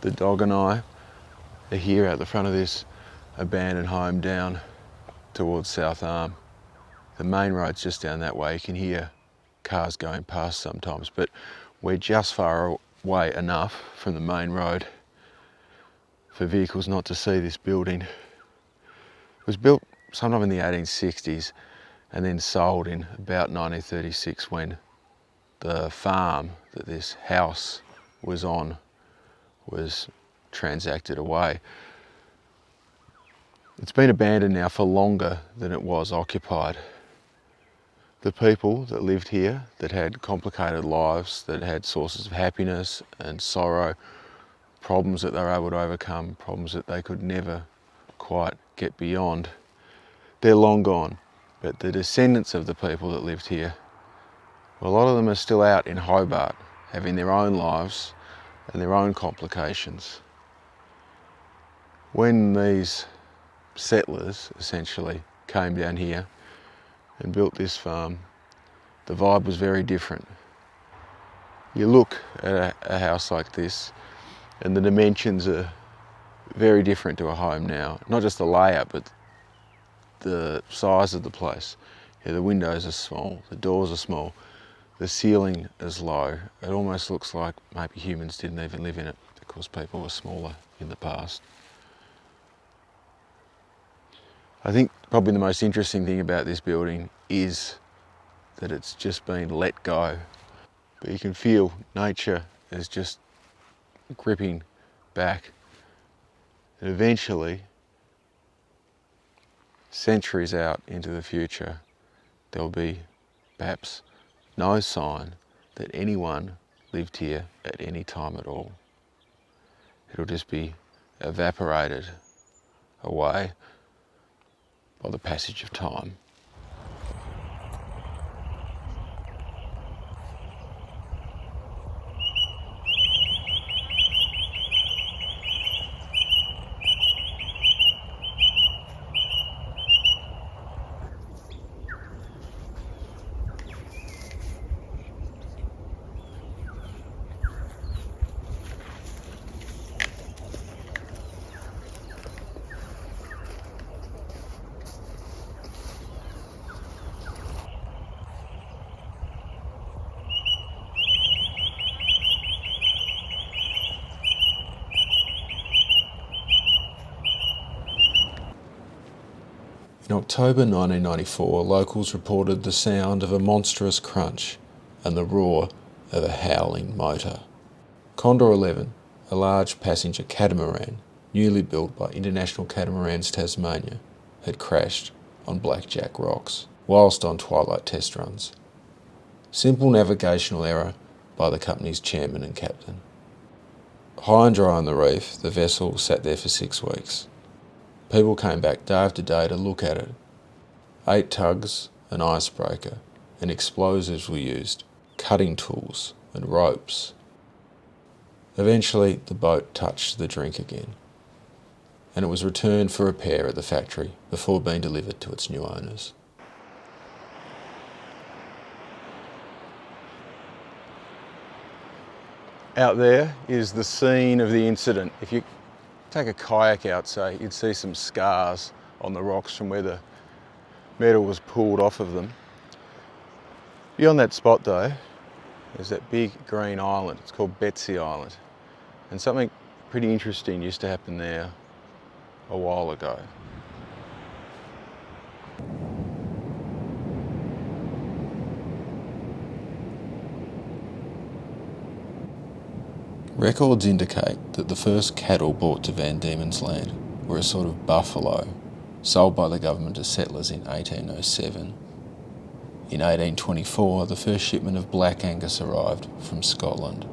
The dog and I are here at the front of this abandoned home down towards South Arm. The main road's just down that way. You can hear cars going past sometimes, but we're just far away enough from the main road for vehicles not to see this building. It was built sometime in the 1860s and then sold in about 1936 when the farm that this house was on was transacted away. It's been abandoned now for longer than it was occupied. The people that lived here, that had complicated lives, that had sources of happiness and sorrow, problems that they were able to overcome, problems that they could never quite get beyond, they're long gone. But the descendants of the people that lived here, well, a lot of them are still out in Hobart, having their own lives and their own complications. When these settlers essentially came down here and built this farm, the vibe was very different. You look at a house like this and the dimensions are very different to a home now. Not just the layout, but the size of the place. Yeah, the windows are small, the doors are small, the ceiling is low. It almost looks like maybe humans didn't even live in it because people were smaller in the past. I think probably the most interesting thing about this building is that it's just been let go. But you can feel nature is just gripping back. And eventually, centuries out into the future, there'll be perhaps no sign that anyone lived here at any time at all. It'll just be evaporated away by the passage of time. In October 1994, locals reported the sound of a monstrous crunch and the roar of a howling motor. Condor 11, a large passenger catamaran, newly built by International Catamarans Tasmania, had crashed on Blackjack Rocks whilst on twilight test runs. Simple navigational error by the company's chairman and captain. High and dry on the reef, the vessel sat there for 6 weeks. People came back day after day to look at it. 8 tugs, an icebreaker, and explosives were used, cutting tools and ropes. Eventually, the boat touched the drink again, and it was returned for repair at the factory before being delivered to its new owners. Out there is the scene of the incident. If you take a kayak out, say, you'd see some scars on the rocks from where the metal was pulled off of them. Beyond that spot though, there's that big green island. It's called Betsy Island. And something pretty interesting used to happen there a while ago. Records indicate that the first cattle brought to Van Diemen's Land were a sort of buffalo sold by the government to settlers in 1807. In 1824, the first shipment of Black Angus arrived from Scotland,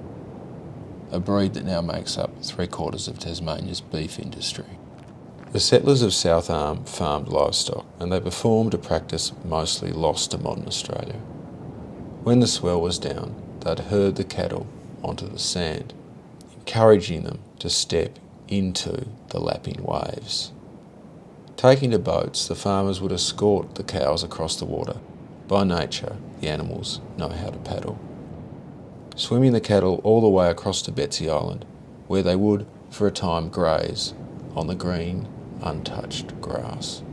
a breed that now makes up 3/4 of Tasmania's beef industry. The settlers of South Arm farmed livestock, and they performed a practice mostly lost to modern Australia. When the swell was down, they'd herd the cattle onto the sand, encouraging them to step into the lapping waves. Taking to boats, the farmers would escort the cows across the water. By nature, the animals know how to paddle. Swimming the cattle all the way across to Betsy Island, where they would, for a time graze on the green, untouched grass.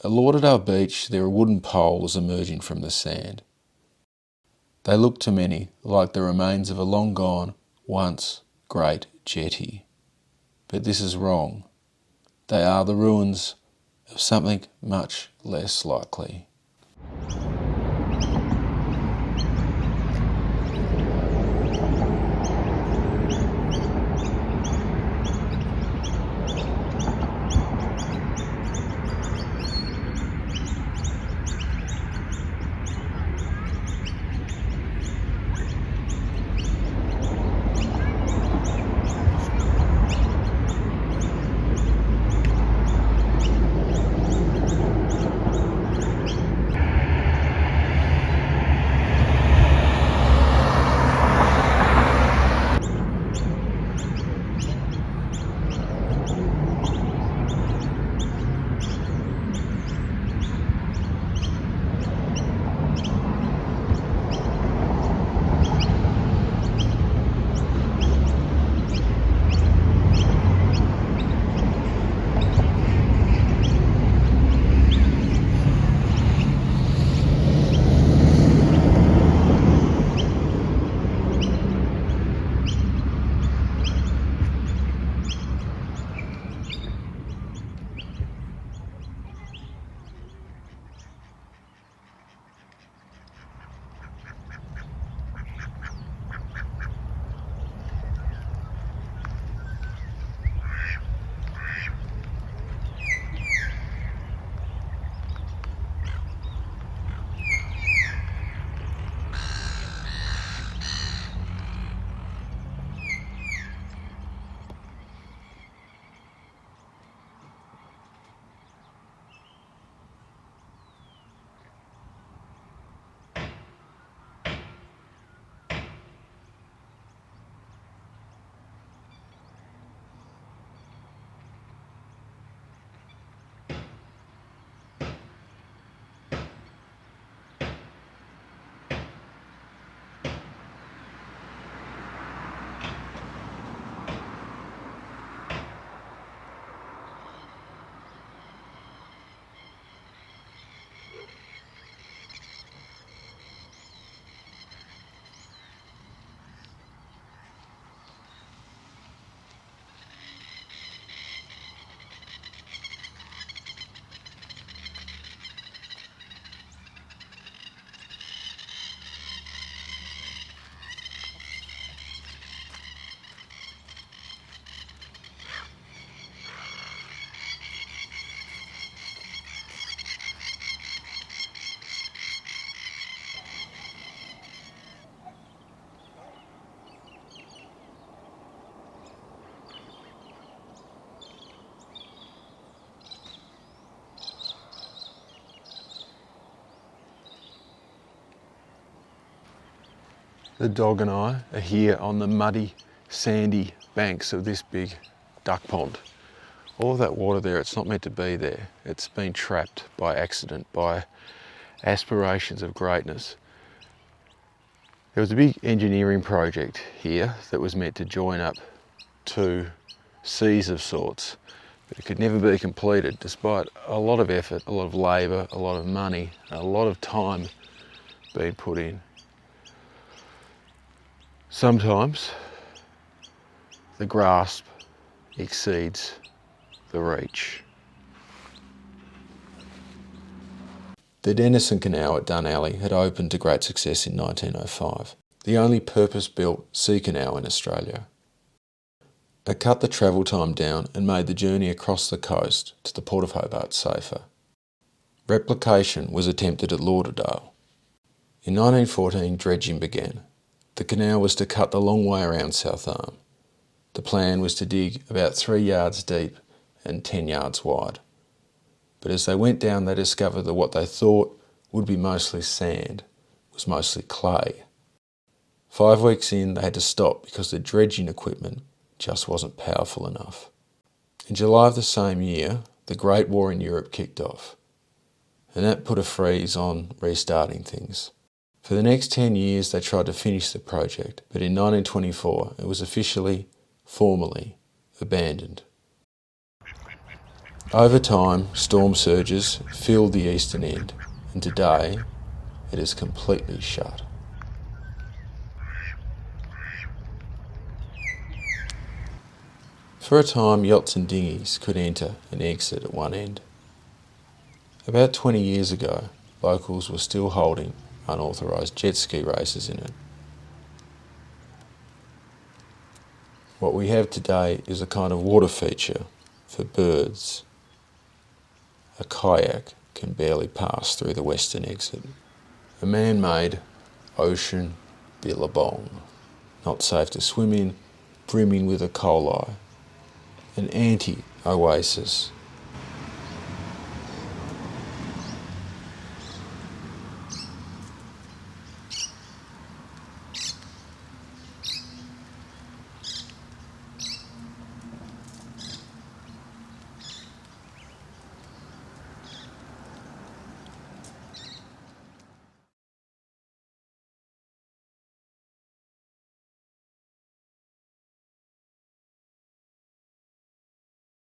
At Lauderdale Beach, there are wooden poles emerging from the sand. They look to many like the remains of a long gone, once great jetty. But this is wrong. They are the ruins of something much less likely. The dog and I are here on the muddy, sandy banks of this big duck pond. All of that water there, it's not meant to be there. It's been trapped by accident, by aspirations of greatness. There was a big engineering project here that was meant to join up two seas of sorts, but it could never be completed despite a lot of effort, a lot of labour, a lot of money, and a lot of time being put in. Sometimes the grasp exceeds the reach. The Denison Canal at Dun Alley had opened to great success in 1905, the only purpose-built sea canal in Australia. It cut the travel time down and made the journey across the coast to the Port of Hobart safer. Replication was attempted at Lauderdale. In 1914, dredging began. The canal was to cut the long way around South Arm. The plan was to dig about 3 yards deep and 10 yards wide. But as they went down, they discovered that what they thought would be mostly sand was mostly clay. 5 weeks in, they had to stop because the dredging equipment just wasn't powerful enough. In July of the same year, the Great War in Europe kicked off. and that put a freeze on restarting things. For the next 10 years they tried to finish the project, but in 1924 it was officially, formally, abandoned. Over time, storm surges filled the eastern end, and today it is completely shut. For a time, yachts and dinghies could enter and exit at one end. About 20 years ago, locals were still holding unauthorised jet ski races in it. What we have today is a kind of water feature for birds. A kayak can barely pass through the western exit. A man-made ocean billabong, not safe to swim in, brimming with E. coli. An anti-oasis